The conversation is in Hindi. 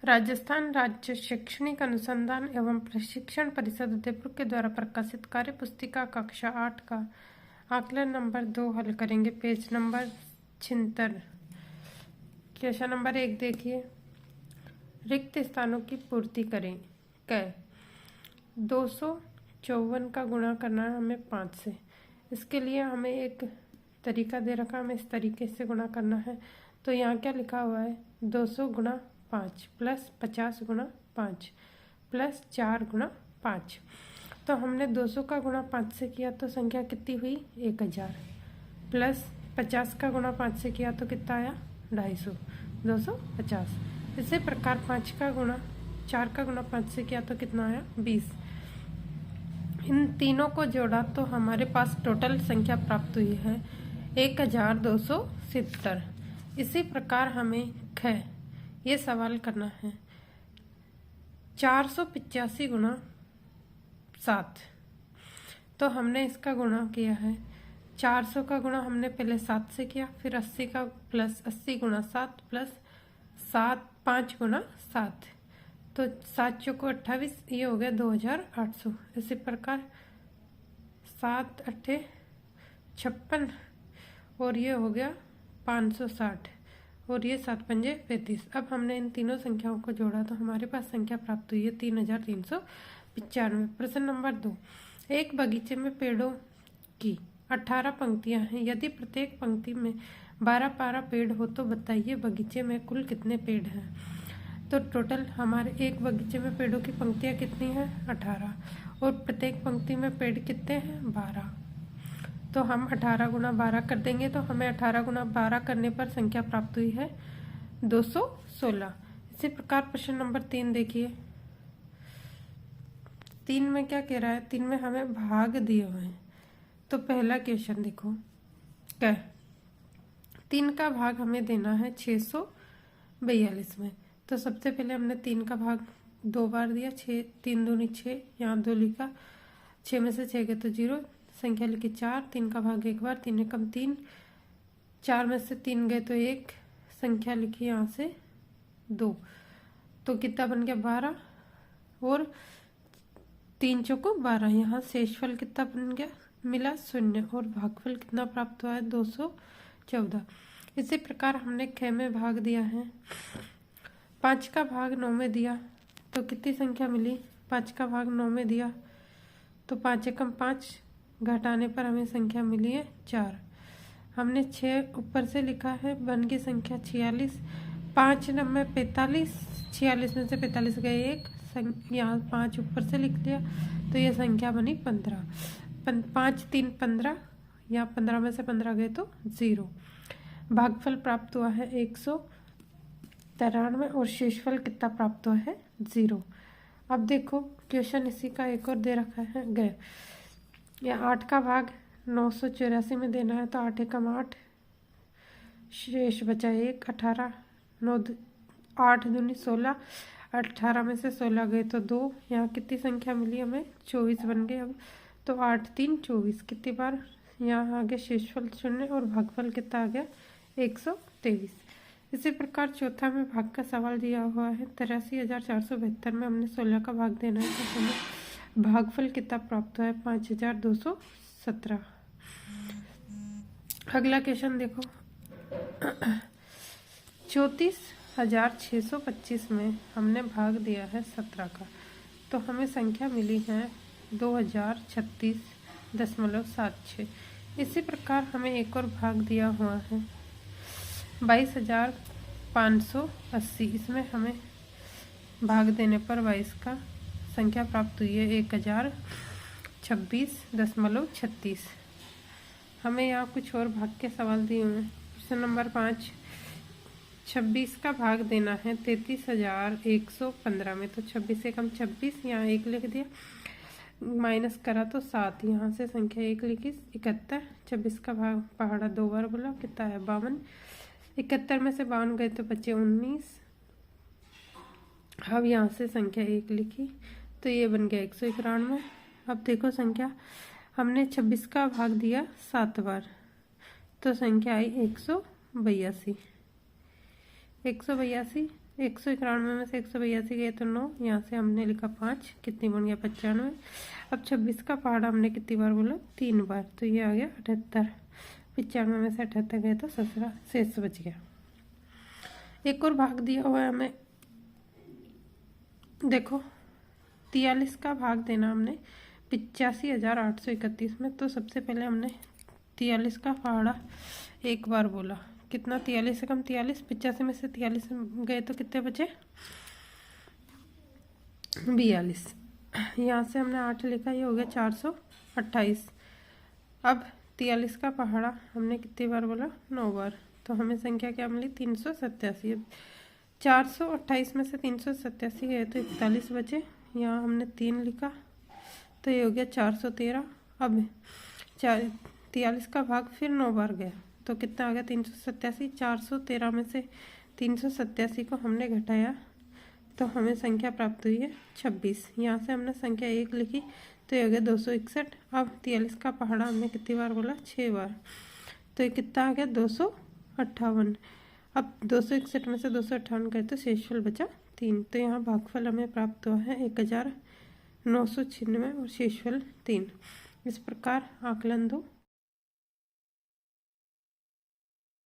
राजस्थान राज्य शैक्षणिक अनुसंधान एवं प्रशिक्षण परिषद उदयपुर के द्वारा प्रकाशित कार्य पुस्तिका कक्षा 8 का आकलन नंबर 2 हल करेंगे। Page number 76। क्वेश्चन नंबर 1 देखिए, रिक्त स्थानों की पूर्ति करें। कै 254 का गुणा करना है हमें 5 से। इसके लिए हमें एक तरीका दे रखा, हमें इस तरीके से गुणा करना है। तो यहाँ क्या लिखा हुआ है, 200 गुणा 5 प्लस 50 गुणा 5 प्लस 4 गुणा 5। तो हमने 200 का गुणा 5 से किया तो संख्या कितनी हुई, 1000 प्लस 50 का गुणा 5 से किया तो कितना आया, 250, 250। इसी प्रकार 5 का गुणा 4 का गुणा 5 से किया तो कितना आया, 20। इन तीनों को जोड़ा तो हमारे पास टोटल संख्या प्राप्त हुई है 1270। इसी प्रकार हमें ख ये सवाल करना है 485 गुणा 7। तो हमने इसका गुणा किया है, 400 का गुणा हमने पहले 7 से किया, फिर 80 का प्लस 80 गुणा 7 प्लस 5 गुणा 7। तो 7 चौको 28, ये हो गया 2800। इसी प्रकार 7 8 56 और ये हो गया 560 और ये 7 पंजे 35। अब हमने इन तीनों संख्याओं को जोड़ा तो हमारे पास संख्या प्राप्त हुई है 3395। प्रश्न नंबर 2, एक बगीचे में पेड़ों की 18 पंक्तियां हैं। यदि प्रत्येक पंक्ति में 12 पेड़ हो तो बताइए बगीचे में कुल कितने पेड़ हैं। तो टोटल हमारे एक बगीचे में पेड़ों की पंक्तियां कितनी हैं, 18, और प्रत्येक पंक्ति में पेड़ कितने हैं, 12। तो हम 18 गुणा 12 कर देंगे तो हमें 18 गुणा 12 करने पर संख्या प्राप्त हुई है 216। इसी प्रकार प्रश्न नंबर 3 देखिए, 3 में क्या कह रहा है, 3 में हमें भाग दिए हुए हैं। तो पहला क्वेश्चन देखो, क्या 3 का भाग हमें देना है 642 में। तो सबसे पहले हमने 3 का भाग 2 बार दिया, 6 3 दूनी 6, यहाँ 2 लिखा, 6 में से 6 गए तो 0, संख्या लिखी 4, 3 का भाग 1 बार, 3 एकम 3, 4 में से 3 गए तो 1, संख्या लिखी यहाँ से 2, तो कितना बन गया 12, और 3 चौको 12, यहाँ शेषफल कितना बन गया, मिला 0, और भागफल कितना प्राप्त हुआ है 214। इसी प्रकार हमने ख में भाग दिया है, 5 का भाग 9 में दिया तो कितनी संख्या मिली, 5 का भाग 9 में दिया तो 5 एकम 5, घटाने पर हमें संख्या मिली है 4। हमने 6 ऊपर से लिखा है, बन की संख्या 46, 5 9 45, 46 में से 45 गए 1, यहाँ 5 ऊपर से लिख दिया तो ये संख्या बनी 15। 5 3 15, यहाँ 15 में से 15 गए तो 0। भागफल प्राप्त हुआ है 193 और शेषफल कितना प्राप्त हुआ है 0। अब देखो क्वेश्चन इसी का एक और दे रखा है, गए या 8 का भाग 984 में देना है। तो 8 एकम 8, शेष बचा 1, 18, 9 8 दूनी 16, 18 में से 16 गए तो 2, यहाँ कितनी संख्या मिली हमें 24 बन गए। अब तो 8 3 24, कितनी बार यहाँ आगे शेषफल 0 और भागफल कितना आ गया 123। इसी प्रकार चौथा में भाग का सवाल दिया हुआ है 83,472 में हमने 16 का भाग देना है तो हमें भागफल कितना प्राप्त हुआ है 5,217। अगला क्वेश्चन देखो, 34,625 में हमने भाग दिया है 17 का, तो हमें संख्या मिली है 2036.76। इसी प्रकार हमें एक और भाग दिया हुआ है 22,580, इसमें हमें भाग देने पर 22 का संख्या प्राप्त हुई है 1026.36। हमें यहाँ कुछ और भाग के सवाल दिए हुए हैं। प्रश्न नंबर 5, 26 का भाग देना है 33,115 में। तो 26 एकम 26, यहाँ 1 लिख दिया, माइनस करा तो 7, यहाँ से संख्या 1 लिखी 71। 26 का भाग पहाड़ा 2 बार बोला, कितना है 52। 71 में से 52 गए तो बचे 19। अब यहाँ से संख्या 1 लिखी तो ये बन गया 191। अब देखो संख्या, हमने 26 का भाग दिया 7 बार तो संख्या आई 182। 182 191 में से 182 गए तो 9, यहाँ से हमने लिखा 5, कितनी बन गया 95। अब 26 का पहाड़ा हमने कितनी बार बोला 3 बार, तो ये आ गया 78। 95 में से 78 गए तो 17 शेष बच गया। एक और भाग दिया हुआ है हमें, देखो 43 का भाग देना हमने 85,831 में। तो सबसे पहले हमने 43 का पहाड़ा एक बार बोला, कितना 43 से कम 43, 85 में से 43 गए तो कितने बचे 42। यहाँ से हमने 8 लिखा, ये हो गया 428। अब 43 का पहाड़ा हमने कितनी बार बोला 9 बार, तो हमें संख्या क्या मिली 387। 428 में से 387 गए तो 41 बचे, यहाँ हमने 3 लिखा तो ये हो गया 413। अब 43 का भाग फिर 9 बार गया तो कितना आ गया 387। 413 में से 387 को हमने घटाया तो हमें संख्या प्राप्त हुई है 26। यहाँ से हमने संख्या 1 लिखी तो ये हो गया 261। अब 43 का पहाड़ा हमने कितनी बार बोला 6 बार, तो ये कितना आ गया 258। अब 261 में से 258 करे तो शेषफल बचा 3, तो यहाँ भागफल हमें प्राप्त हुआ है 1996 और शेषफल 3। इस प्रकार आकलन 2